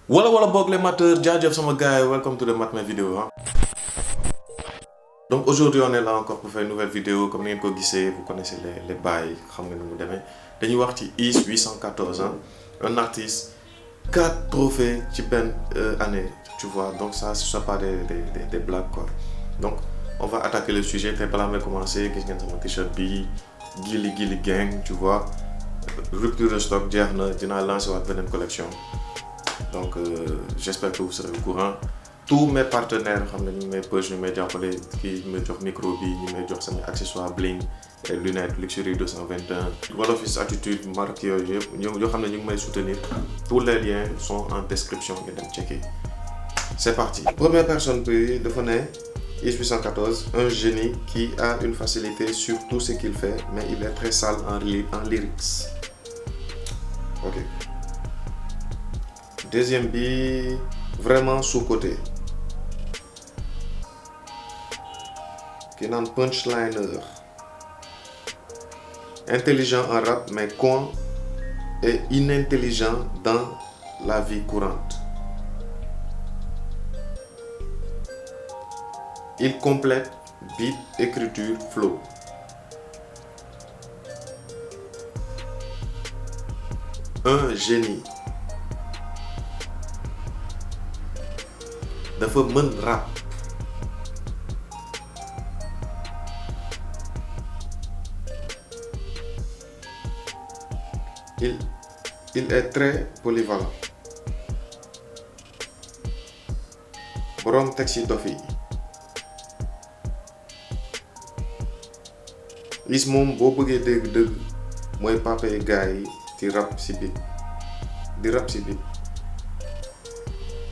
Wala bok les mateurs, jaajëf sama gars, welcome to the Matma vidéo. Hein. Donc aujourd'hui on est là encore pour faire une nouvelle vidéo. Comme vous connaissez, vous connaissez les bails, dañuy wax ci IS 814, hein, un artiste 4 trophées ci ben année, tu vois. Donc ça ce soit pas des blagues quoi. Donc on va attaquer le sujet. T'es pas là mais commencer, gis ngeen sama t-shirt bi, Gili gang, tu vois. Rupture de stock, dina lancer waat benen collection. Donc j'espère que vous serez au courant. Tous mes partenaires, mes poches, mes diapolés, qui me donnent micro, qui me donnent accessoires bling, lunettes, Luxury 221, Walloffice Attitude, marque, ils me soutenir. Tous les liens sont en description, vous checker. C'est parti. Première personne de IS 814, un génie qui a une facilité sur tout ce qu'il fait, mais il est très sale en lyrics. Ok. Deuxième bi, vraiment sous-côté. Qui est un punchliner. Intelligent en rap, mais con et inintelligent dans la vie courante. Il complète beat, écriture, flow. Un génie. Dafa mën rap. Il est très polyvalent. Borom taxi dofi. Is moom boo bëggee dëgg mooy papa yi gars yi di rap si beat.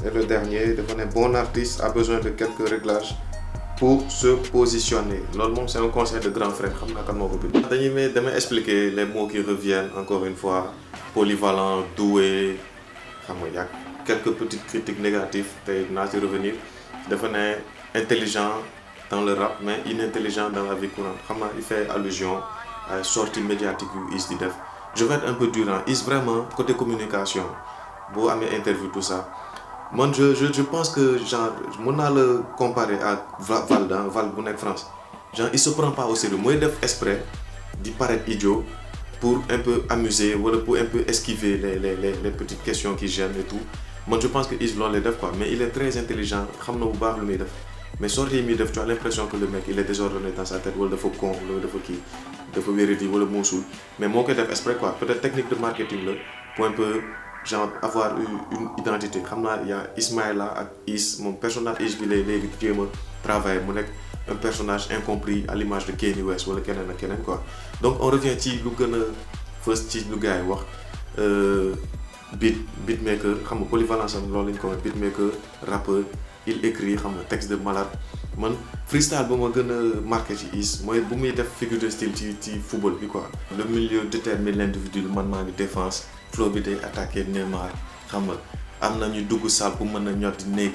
Et le dernier, un bon artiste a besoin de quelques réglages pour se positionner. C'est un conseil de grand frère. Je vais expliquer les mots qui reviennent encore une fois. Polyvalent, doué. Il y a quelques petites critiques négatives. Je vais revenir. Intelligent dans le rap, mais inintelligent dans la vie courante. Il fait allusion à la sortie médiatique de Is. Je vais être un peu dur. Is vraiment, côté communication, beau à mes interviews, tout ça. Moi, je pense que genre, on a le comparé à Val Bounec France. Genre, il se prend pas au sérieux. Moi, il fait exprès d'y paraître idiot pour un peu amuser ou pour un peu esquiver les petites questions qui gênent et tout. Moi, je pense que Is l'on les def quoi. Mais il est très intelligent. Mais sorti tu as l'impression que le mec il est désordonné dans sa tête ou il faut con ou il faut vérifier ou le moussoul. Mais moi, il fait exprès quoi. Peut-être technique de marketing là pour un peu genre avoir une identité. Il y a Ismaïla et Is, mon personnage Is bi lay travaille un personnage incompris à l'image de Kanye West ou Kennen quoi. Donc on revient ci lu gëna first ci lu gars yi wax beatmaker, polyvalence am loolu lañ ko wax beatmaker, rappeur, il écrit texte de malade. Man freestyle ba ma gëna marqué ci Is mooy bu muy def figure de style ci football bi quoi. Le milieu détermine l'individu, man maa ngi défense. Flow bi day attaqué Neymar am na ñu dugg salle pour mën a ñor di néeg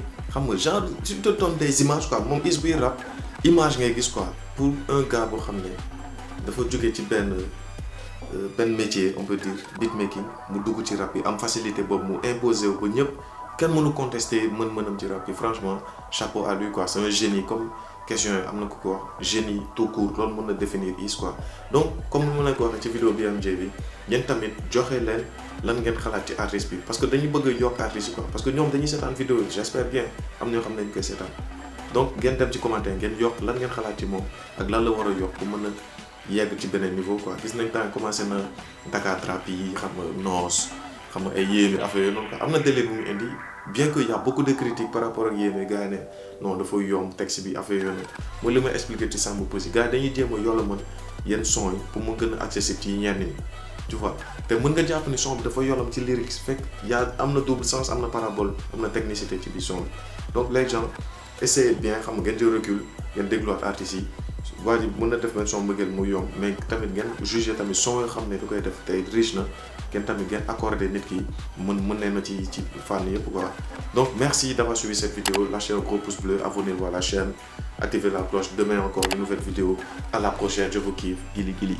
genre tu te donnes des images quoi moom Is buy rap image ngay gis quoi pour un gars boo xam ne dafa jóge ci benn métier on peut dire beatmaking mu dugg ci rap yi am facilité boobu mu imposé wu ba ñëpp kenn mënu contester mën-mënam ci rap yi franchement chapeau à lui quoi. C'est un génie comme question yi am na ko ko wax génie tout court loolu mën na définir Is quoi. Donc comme ni ma leen ko waxee ci vidéo BMJ bi yéen tamit joxe leen lan ngeen xalaat ci artiste bi parce que dañuy bëgg a yokk artiste quoi parce que ñoom dañuy seetaan vidéo yi j'espère bien am ñoo xam ne dañu koy seetaan donc ngeen dem ci commentaire ngeen yokk lan ngeen xalaat ci moom ak lan la war a yokk pour mën a yegg ci beneen niveau quoi. Gis nañ temps commencé na Dakar trap yi noos ay yéeme affaire yooyu noonu quoi am na délai bu mu indi bien que y a beaucoup de critiques par rapport ak yéeme gars yi ne non dafa yomb texte bi affaire yooyu noonu mooy li may expliqué ci Samba Peuzzi gars yi dañuy jéem a yoola mën yenn son yi pour mu gën a accessible ci ñenn ñi. Tu vois te mën nga jàpp ni son bi dafa yolam ci lyrics fekk am na double sens am na parabole am na technicité ci biir son bi donc les gens essayez bien ngeen di recul ngeen dégluwaat artistes yi waa ji mën na def benn son mbëggeel mu yomb mais tamit ngeen juger tamit son yoo xam ne du koy def tey riche na ngeen tamit ngeen accordé nit ki mën na ci fànn yëpp quoi. Donc merci d'avoir suivi cette vidéo, lâchez un gros pouce bleu, abonnez-vous à la chaîne, activez la cloche. Demain encore une nouvelle vidéo. À la prochaine, je vous kiffe. Gili Gili.